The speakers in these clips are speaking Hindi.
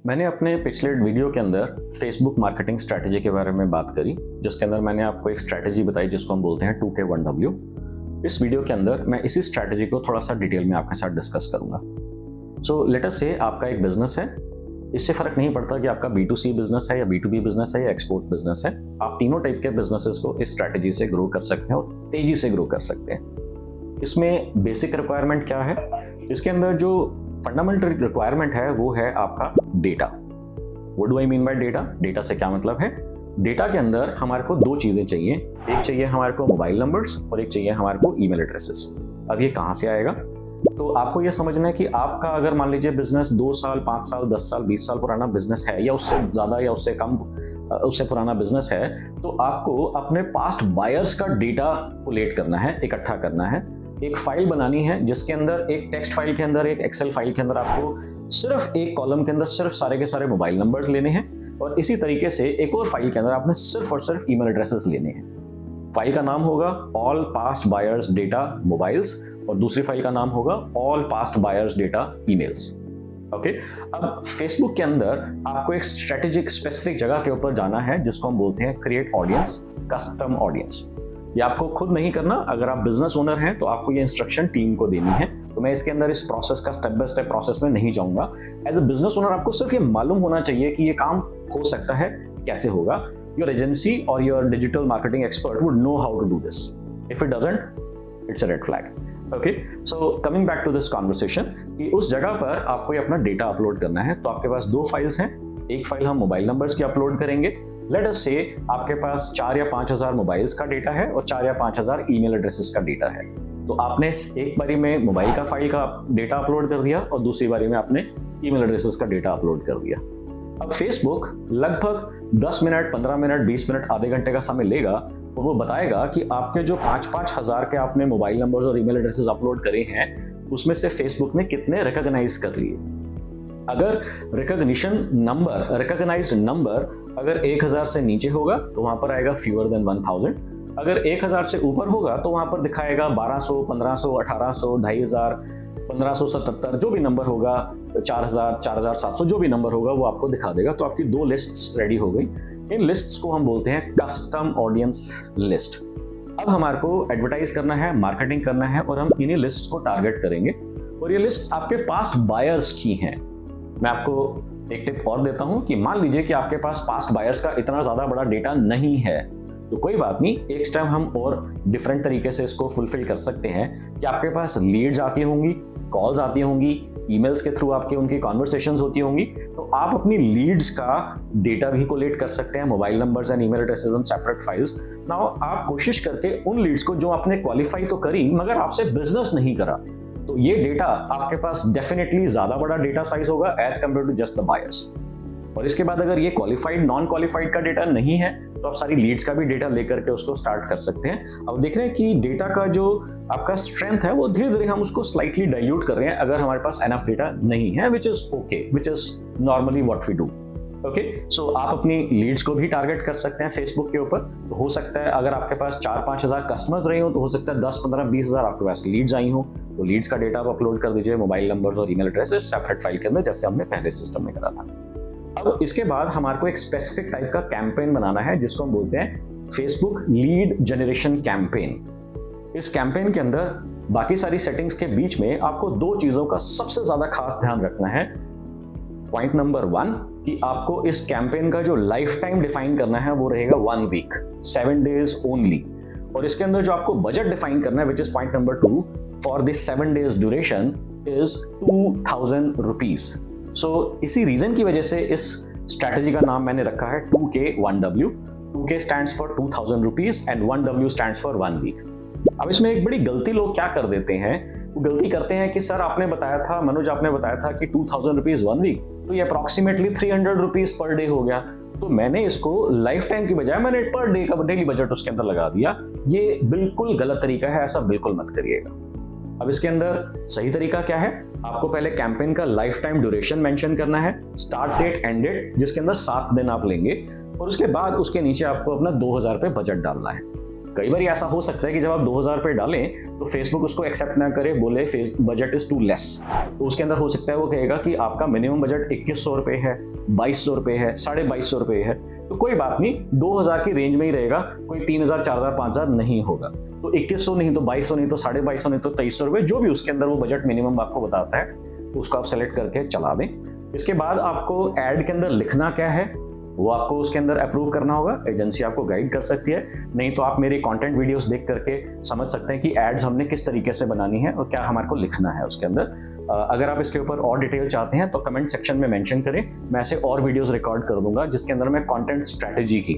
मैंने अपने पिछले वीडियो के अंदर फेसबुक मार्केटिंग स्ट्रैटेजी के बारे में बात करी, जिसके अंदर मैंने आपको एक स्ट्रैटेजी बताई जिसको हम बोलते हैं 2K1W। इस वीडियो के अंदर मैं इसी स्ट्रैटेजी को थोड़ा सा डिटेल में आपके साथ डिस्कस करूंगा। सो लेट अस से आपका एक बिजनेस है। इससे फर्क नहीं पड़ता कि आपका B2C बिजनेस है या B2B बिजनेस है या एक्सपोर्ट बिजनेस है। आप तीनों टाइप के बिजनेसेस को इस स्ट्रैटेजी से ग्रो कर सकते हैं और तेजी से ग्रो कर सकते हैं। इसमें बेसिक रिक्वायरमेंट क्या है? इसके अंदर जो फंडामेंटल रिक्वायरमेंट है वो है आपका data. What do I mean by data? Data से क्या मतलब है? डेटा के अंदर हमारे को दो चीजें चाहिए। एक चाहिए हमारे को मोबाइल नंबर्स और एक चाहिए हमारे को ईमेल एड्रेसेस। अब ये कहाँ से आएगा? तो आपको ये समझना है कि आपका अगर मान लीजिए बिजनेस 2 साल 5 साल 10 साल 20 साल पुराना बिजनेस है या उससे ज्यादा या उससे कम उससे पुराना बिजनेस है, तो आपको अपने पास्ट बायर्स का डेटा कोलेक्ट करना है, इकट्ठा करना है। एक फाइल बनानी है जिसके अंदर एक टेक्स्ट फाइल के अंदर, एक एक्सेल फाइल के अंदर आपको सिर्फ एक कॉलम के अंदर सिर्फ सारे के सारे मोबाइल नंबर्स लेने हैं और इसी तरीके से एक और फाइल के अंदर आपने सिर्फ और सिर्फ ईमेल एड्रेसेस लेने हैं। फाइल का नाम होगा all past buyers data mobiles और दूसरी फाइल का नाम होगा all past buyers data emails. Okay, अब फेसबुक के अंदर आपको एक स्ट्रेटेजिक स्पेसिफिक जगह के ऊपर जाना है जिसको हम बोलते हैं क्रिएट ऑडियंस, कस्टम ऑडियंस। ये आपको खुद नहीं करना। अगर आप बिजनेस ओनर हैं तो आपको ये इंस्ट्रक्शन टीम को देनी है। तो मैं इसके अंदर इस प्रोसेस का स्टेप बाय स्टेप प्रोसेस में नहीं जाऊंगा। एज अ बिजनेस ओनर आपको सिर्फ ये मालूम होना चाहिए कि ये काम हो सकता है, कैसे होगा। योर एजेंसी और your digital marketing expert would know how to do this. If it doesn't, it's a red flag. Okay, so coming back to this conversation कि उस जगह पर आपको अपना डेटा अपलोड करना है। तो आपके पास दो फाइल्स हैं। एक फाइल हम मोबाइल नंबर्स की अपलोड करेंगे। लेट अस से आपके पास 4 या 5 हजार मोबाइल्स का डेटा है और 4 या 5 हजार ईमेल एड्रेसेस का डेटा है। तो आपने एक बारी में मोबाइल का फाइल का डेटा अपलोड कर दिया और दूसरी बारी में आपने ईमेल एड्रेसेस का डेटा अपलोड कर दिया। अब फेसबुक लगभग 10 मिनट 15 मिनट 20 मिनट आधे घंटे का समय लेगा और वो बताएगा कि आपके जो 5-5 हजार के आपने मोबाइल नंबर्स और ईमेल एड्रेसेस अपलोड करे हैं उसमें से फेसबुक ने कितने रिकॉग्नाइज कर लिए। अगर रिकॉग्नाइज्ड नंबर अगर 1000 से नीचे होगा तो वहां पर आएगा fewer than 1000। अगर 1000 से ऊपर होगा तो वहां पर दिखाएगा 1200, 1500, 1800, 2500, 1577 जो भी नंबर होगा, 4000, 4700 जो भी नंबर होगा वो आपको दिखा देगा। तो आपकी 2 लिस्ट्स रेडी हो गई। इन लिस्ट्स को हम बोलते हैं कस्टम ऑडियंस लिस्ट। अब हमारे को एडवर्टाइज करना है, मार्केटिंग करना है और हम इन्हीं लिस्ट्स को टारगेट करेंगे और ये लिस्ट आपके पास्ट बायर्स की हैं। मैं आपको एक टिप और देता हूं कि मान लीजिए कि आपके पास पास्ट बायर्स का इतना ज्यादा बड़ा डेटा नहीं है तो कोई बात नहीं, एक स्टेप हम और डिफरेंट तरीके से इसको फुलफिल कर सकते हैं कि आपके पास लीड्स आती होंगी, कॉल्स आती होंगी, ईमेल्स के थ्रू आपके उनकी कॉन्वर्सेशंस होती होंगी। तो आप अपनी लीड्स का डेटा भी कोलेक्ट कर सकते हैं, mobile numbers and email addresses and separate files. Now आप कोशिश करके उन लीड्स को जो आपने क्वालिफाई तो करी मगर आपसे बिजनेस नहीं करा, तो ये डेटा आपके पास डेफिनेटली ज्यादा बड़ा डेटा साइज होगा as compare to just the buyers. और इसके बाद अगर ये क्वालिफाइड नॉन क्वालिफाइड का डेटा नहीं है तो आप सारी लीड्स का भी डेटा लेकर के उसको स्टार्ट कर सकते हैं। अब देख रहे हैं कि डेटा का जो आपका स्ट्रेंथ है वो धीरे धीरे हम उसको स्लाइटली डाइल्यूट कर रहे हैं अगर हमारे पास एनफ डेटा नहीं है, which is okay, which is normally what we do. Okay, so आप अपनी लीड्स को भी टारगेट कर सकते हैं फेसबुक के ऊपर। तो हो सकता है अगर आपके पास 4-5 हजार कस्टमर्स रहे हो तो हो सकता है 10, 15, 20 हजार आपके पास लीड्स आई हो। तो लीड्स का डेटा आप अपलोड कर दीजिए, मोबाइल नंबर्स और ईमेल एड्रेसेस सेपरेट फाइल के अंदर, जैसे हमने पहले सिस्टम में करा था। अब इसके बाद हमारे को एक स्पेसिफिक टाइप का कैंपेन बनाना है जिसको हम बोलते हैं फेसबुक लीड जनरेशन कैंपेन। इस कैंपेन के अंदर बाकी सारी सेटिंग्स के बीच में आपको 2 चीजों का सबसे ज्यादा खास ध्यान रखना है। पॉइंट नंबर 1 कि आपको इस कैंपेन का जो लाइफ टाइम डिफाइन करना है वो रहेगा 1 वीक, 7 डेज ओनली। और इसके अंदर जो आपको बजट डिफाइन करना है, which is point number 2, for this 7 days duration is 2000 rupees. So इसी रीजन की वजह से इस स्ट्रैटेजी का नाम मैंने रखा है 2K1W। 2K stands for 2000 rupees and 1W stands for 1 week. अब इसमें एक बड़ी गलती लोग क्या कर देते हैं, वो गलती करते हैं कि सर आपने बताया था, मनोज आपने बताया था कि 2000 रुपीज 1 वीक, तो ये अप्रॉक्सीमेटली 300 रुपीज पर डे हो गया। तो मैंने इसको लाइफ टाइम की बजाय मैंने पर डे का डेली बजट उसके अंदर लगा दिया। ये बिल्कुल गलत तरीका है, ऐसा बिल्कुल मत करिएगा। अब इसके अंदर सही तरीका क्या है? आपको पहले कैंपेन का लाइफ टाइम ड्यूरेशन मेंशन करना है, स्टार्ट डेट, एंड डेट, जिसके अंदर 7 दिन आप लेंगे और उसके बाद उसके नीचे आपको अपना 2000 पे बजट डालना है। कई बार ऐसा हो सकता है कि जब आप 2000 पे डालें तो फेसबुक उसको एक्सेप्ट ना करे, बोले बजट इज टू लेस। तो उसके अंदर हो सकता है वो कहेगा कि आपका मिनिमम बजट 2100 रुपए है, 2200 रुपये है, 2250 रुपये है, तो कोई बात नहीं, 2000 की रेंज में ही रहेगा, कोई 3000, 4000, 5000 नहीं होगा। तो 2100 नहीं तो 2200 नहीं तो 2250 नहीं तो 2300 रुपये, जो भी उसके अंदर वो बजट मिनिमम आपको बताता है, तो उसको आप सेलेक्ट करके चला दें। इसके बाद आपको ऐड के अंदर लिखना क्या है वो आपको उसके अंदर अप्रूव करना होगा। एजेंसी आपको गाइड कर सकती है, नहीं तो आप मेरे कंटेंट वीडियोस देख करके समझ सकते हैं कि एड्स हमने किस तरीके से बनानी है और क्या हमारे को लिखना है उसके अंदर। अगर आप इसके ऊपर और डिटेल चाहते हैं तो कमेंट सेक्शन में मेंशन करें, मैं ऐसे और वीडियोस रिकॉर्ड कर दूंगा जिसके अंदर मैं कंटेंट स्ट्रेटेजी की,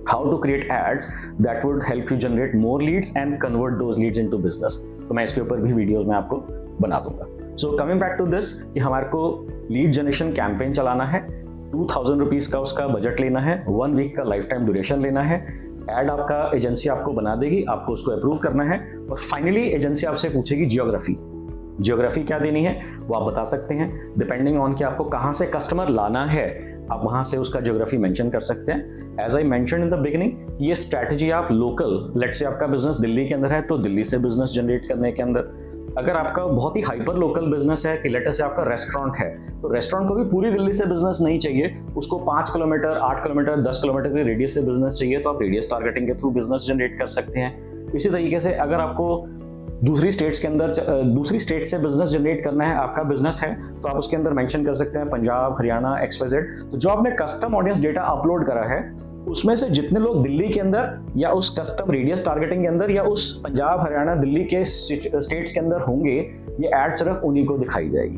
how to create ads that would help you generate more leads and convert those leads into business, तो मैं इसके ऊपर भी वीडियोस में आपको बना दूंगा। So coming back to this कि हमारे को लीड जनरेशन कैंपेन चलाना है, 2000 रुपीज़ का उसका बजट लेना है, 1 वीक का लाइफ टाइम ड्यूरेशन लेना है, एड आपका एजेंसी आपको बना देगी, आपको उसको अप्रूव करना है, और फाइनली एजेंसी आपसे पूछेगी जियोग्राफी क्या देनी है वो आप बता सकते हैं, डिपेंडिंग ऑन कि आपको कहाँ से कस्टमर लाना है आप वहाँ से उसका जियोग्राफी मेंशन कर सकते हैं। As I mention in the beginning, ये स्ट्रैटेजी आप लोकल, लेट से आपका बिजनेस दिल्ली के अंदर है तो दिल्ली से बिजनेस जनरेट करने के अंदर, अगर आपका बहुत ही हाइपर लोकल बिजनेस है कि लेट से आपका रेस्टोरेंट है तो रेस्टोरेंट को भी पूरी दिल्ली से बिजनेस नहीं चाहिए, उसको 5 किलोमीटर, 8 किलोमीटर, 10 किलोमीटर के रेडियस से बिजनेस चाहिए, तो आप रेडियस टारगेटिंग के थ्रू बिजनेस जनरेट कर सकते हैं। इसी तरीके से अगर आपको दूसरी स्टेट से बिजनेस जनरेट करना है, आपका बिजनेस है तो आप उसके अंदर मेंशन कर सकते हैं पंजाब, हरियाणा, XYZ। तो जो आपने कस्टम ऑडियंस डेटा अपलोड करा है उसमें से जितने लोग दिल्ली के अंदर या उस कस्टम रेडियस टारगेटिंग के अंदर या उस पंजाब, हरियाणा, दिल्ली के स्टेट्स के अंदर होंगे, ये ऐड सिर्फ उन्हीं को दिखाई जाएगी।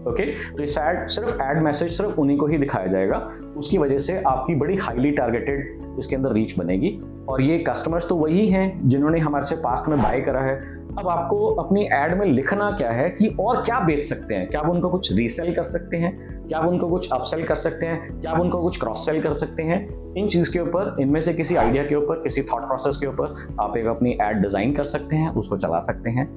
ओके, तो इस ऐड सिर्फ ऐड मैसेज सिर्फ उन्हीं को ही दिखाया जाएगा, उसकी वजह से आपकी बड़ी हाईली टारगेटेड इसके अंदर रीच बनेगी। और ये कस्टमर्स तो वही हैं जिन्होंने हमारे से पास्ट में बाय करा है। अब आपको अपनी ऐड में लिखना क्या है कि और क्या बेच सकते हैं, क्या आप उनको कुछ रीसेल कर सकते हैं, क्या आप उनको कुछ अपसेल कर सकते हैं, क्या आप उनको कुछ क्रॉस सेल कर सकते हैं। इन चीज़ के ऊपर, इनमें से किसी आइडिया के ऊपर, किसी थॉट प्रोसेस के ऊपर आप एक अपनी ऐड डिजाइन कर सकते हैं, उसको चला सकते हैं।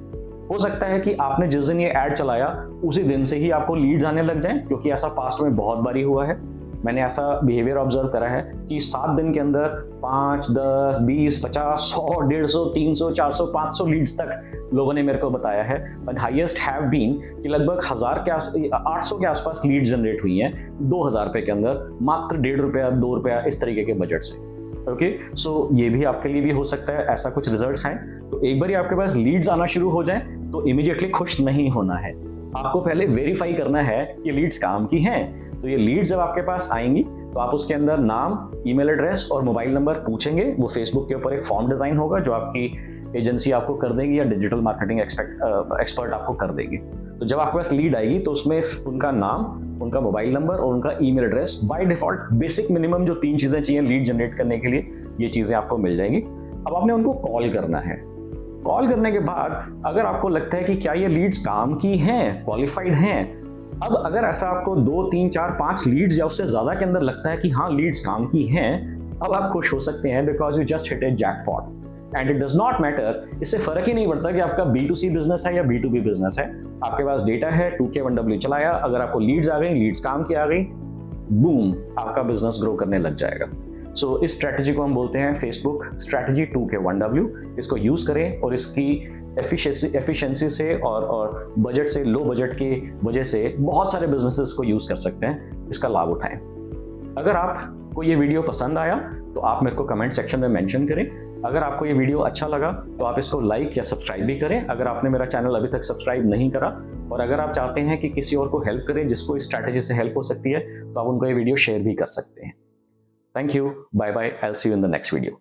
हो सकता है कि आपने जिस दिन ये ऐड चलाया उसी दिन से ही आपको लीड्स आने लग जाएं, क्योंकि ऐसा पास्ट में बहुत बारी हुआ है। मैंने ऐसा बिहेवियर ऑब्जर्व करा है कि 7 दिन के अंदर 5, 10, 20, 50, 100, 150, 300, 400, 500 लीड्स तक लोगों ने मेरे को बताया है। बट हाईएस्ट हैव बीन कि लगभग 800 के आसपास लीड्स जनरेट हुई हैं 2000 रुपये के अंदर, मात्र 1.5 रुपया, 2 रुपया इस तरीके के बजट से। ओके, सो ये भी आपके लिए भी हो सकता है, ऐसा कुछ रिजल्ट्स हैं। तो एक बार आपके पास लीड्स आना शुरू हो जाए तो इमीडिएटली खुश नहीं होना है, आपको पहले वेरीफाई करना है कि लीड्स काम की हैं। तो ये लीड्स जब आपके पास आएंगी तो आप उसके अंदर नाम, ईमेल एड्रेस और मोबाइल नंबर पूछेंगे। वो फेसबुक के ऊपर एक फॉर्म डिजाइन होगा जो आपकी एजेंसी आपको कर देगी या डिजिटल मार्केटिंग एक्सपर्ट आपको कर देगी। तो जब आपके पास लीड आएगी तो उसमें उनका नाम, उनका मोबाइल नंबर और उनका email address, by default basic minimum जो 3 चीजें चाहिए लीड जनरेट करने के लिए, ये चीजें आपको मिल जाएंगी। अब आपने उनको कॉल करना है। कॉल करने के बाद अगर आपको लगता है कि क्या ये लीड्स काम की हैं, क्वालिफाइड हैं, अब अगर ऐसा आपको 2, 3, 4, 5 लीड्स या उससे ज्यादा के अंदर लगता है कि हाँ लीड्स काम की हैं, अब आप खुश हो सकते हैं, because you just hit A jackpot and it does not matter. इससे फर्क ही नहीं पड़ता कि आपका B2C बिजनेस है या B2B बिजनेस है, आपके पास डेटा है, 2K1W चलाया, अगर आपको लीड्स आ गई, लीड्स काम की आ गई, बूम, आपका बिजनेस ग्रो करने लग जाएगा। सो इस स्ट्रैटेजी को हम बोलते हैं फेसबुक स्ट्रैटेजी 2K1W। इसको यूज करें और इसकी एफिशिएंसी से और बजट से, लो बजट की वजह से बहुत सारे बिजनेसेस को यूज कर सकते हैं, इसका लाभ उठाएं। अगर आपको ये वीडियो पसंद आया तो आप मेरे को कमेंट सेक्शन में मेंशन करें। अगर आपको ये वीडियो अच्छा लगा तो आप इसको लाइक या सब्सक्राइब भी करें, अगर आपने मेरा चैनल अभी तक सब्सक्राइब नहीं करा। और अगर आप चाहते हैं कि किसी और को हेल्प करें जिसको इस स्ट्रैटेजी से हेल्प हो सकती है, तो आप उनको ये वीडियो शेयर भी कर सकते हैं। Thank you. Bye bye. I'll see you in the next video.